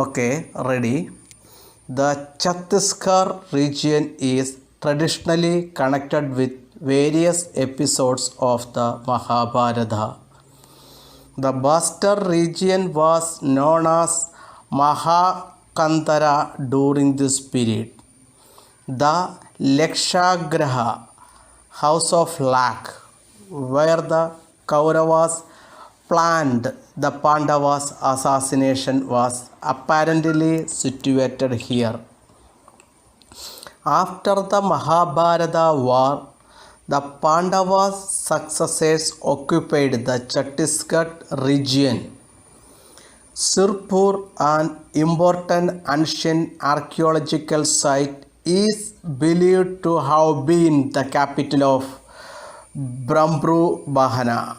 Okay, ready. The Chhattisgarh region is traditionally connected with various episodes of the Mahabharata. The Bastar region was known as Mahakantara during this period. The Lakshagraha, house of lac, where the Kauravas planned the Pandavas' assassination, was apparently situated here. After the Mahabharata war, the Pandavas' successors occupied the Chhattisgarh region. Sirpur, an important ancient archaeological site, is believed to have been the capital of Brahmbru Bahana,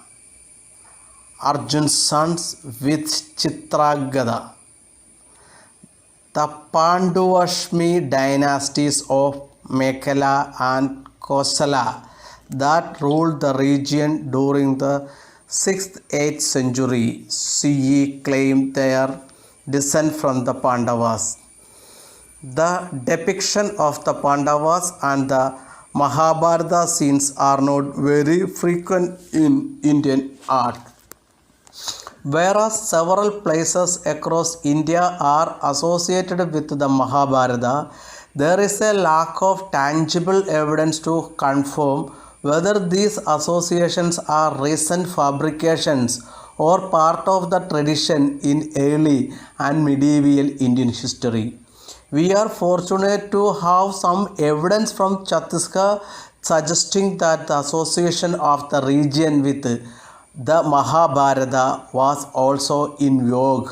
Arjun's sons with Chitragada. The Pandavashmi dynasties of Mekhala and Kosala that ruled the region during the 6th-8th century CE claimed their descent from the Pandavas. The depiction of the Pandavas and the Mahabharata scenes are not very frequent in Indian art. Whereas several places across India are associated with the Mahabharata, there is a lack of tangible evidence to confirm whether these associations are recent fabrications or part of the tradition in early and medieval Indian history. We are fortunate to have some evidence from Chhattisgarh suggesting that the association of the region with the Mahabharata was also in vogue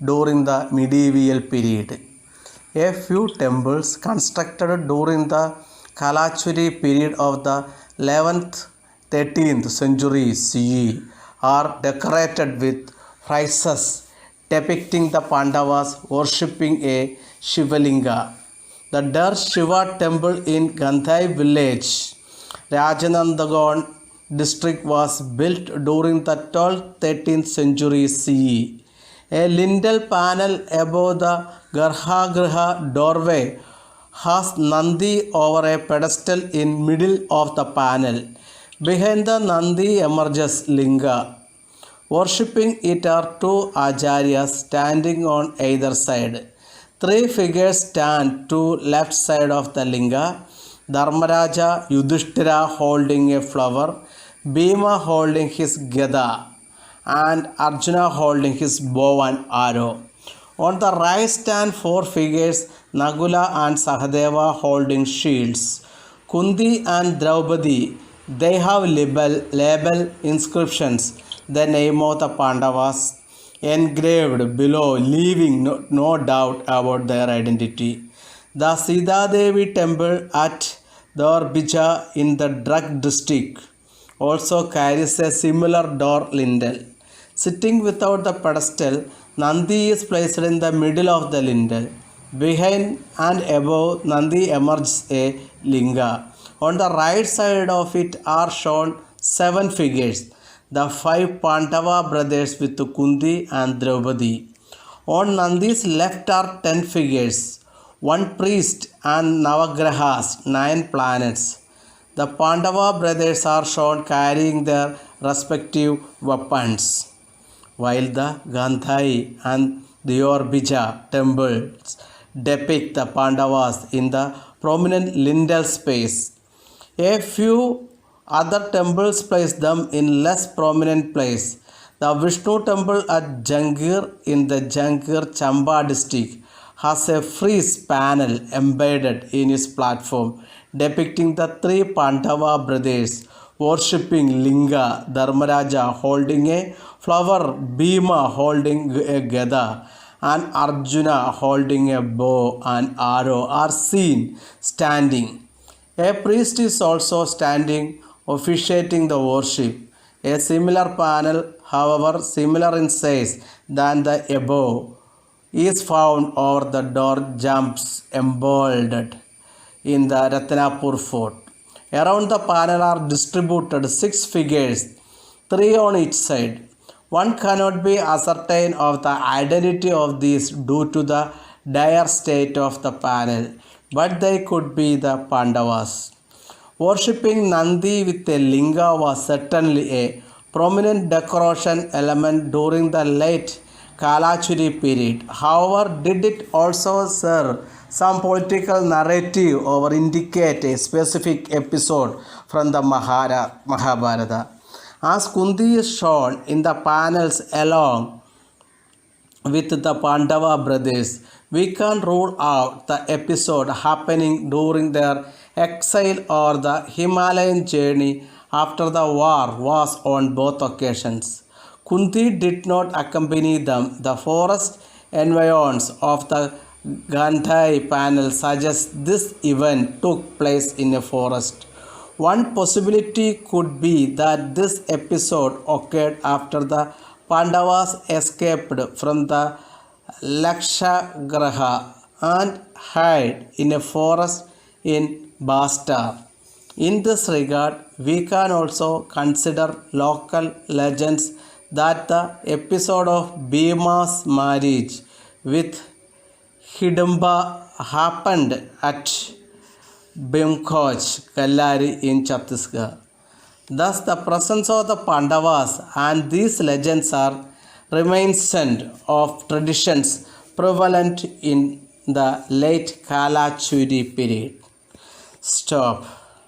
during the medieval period. A few temples constructed during the Kalachuri period of the 11th-13th century CE are decorated with friezes depicting the Pandavas worshipping a Shivalinga. The Dar Shiva temple in Gandhai village, Rajanandagan district, was built during the 12th-13th century CE. A lintel panel above the Garhagriha doorway has Nandi over a pedestal in middle of the panel. Behind the Nandi emerges Linga. Worshipping it are two acharyas standing on either side. Three figures stand to left side of the Linga. Dharmaraja Yudhishthira holding a flower, Bhima holding his Gada, and Arjuna holding his bow and arrow. On the right stand four figures, Nagula and Sahadeva holding shields. Kundi and Draupadi, they have label inscriptions, the name of the Pandavas engraved below, leaving no doubt about their identity. The Sita Devi temple at Dorbija in the Drug district also carries a similar door lintel. Sitting without the pedestal, Nandi is placed in the middle of the lintel. Behind and above Nandi emerges a linga. On the right side of it are shown seven figures, the five Pandava brothers with Kundi and Draupadi. On Nandi's left are 10 figures, one priest and Navagrahas, 9 planets. The Pandava brothers are shown carrying their respective weapons, while the Gandhai and Diorbija temples depict the Pandavas in the prominent lintel space. A few other temples place them in less prominent place. The Vishnu temple at Jangir in the Jangir Chamba district has a frieze panel embedded in its platform depicting the three Pandava brothers worshipping Linga, Dharmaraja holding a flower, Bhima holding a Gada, and Arjuna holding a bow and arrow are seen standing. A priest is also standing, officiating the worship. A similar panel, however similar in size than the above, is found over the door jumps embroidered in the Ratnapur fort. Around the panel are distributed 6 figures, 3 on each side. One cannot be ascertain of the identity of these due to the dire state of the panel, but they could be the Pandavas. Worshipping Nandi with a linga was certainly a prominent decoration element during the late Kalachuri period. However, did it also serve some political narrative or indicate a specific episode from the Mahabharata? As Kunti is shown in the panels along with the Pandava brothers, we can rule out the episode happening during their exile or the Himalayan journey after the war was on both occasions. Kunti did not accompany them. The forest environs of the Gandhai panel suggests this event took place in a forest. One possibility could be that this episode occurred after the Pandavas escaped from the Lakshagraha and hid in a forest in Bastar. In this regard, we can also consider local legends that the episode of Bhima's marriage with Hidamba happened at Bimkhoj, Kalachuri in Chhattisgarh. Thus, the presence of the Pandavas and these legends are reminiscent of traditions prevalent in the late Kalachuri period. Stop.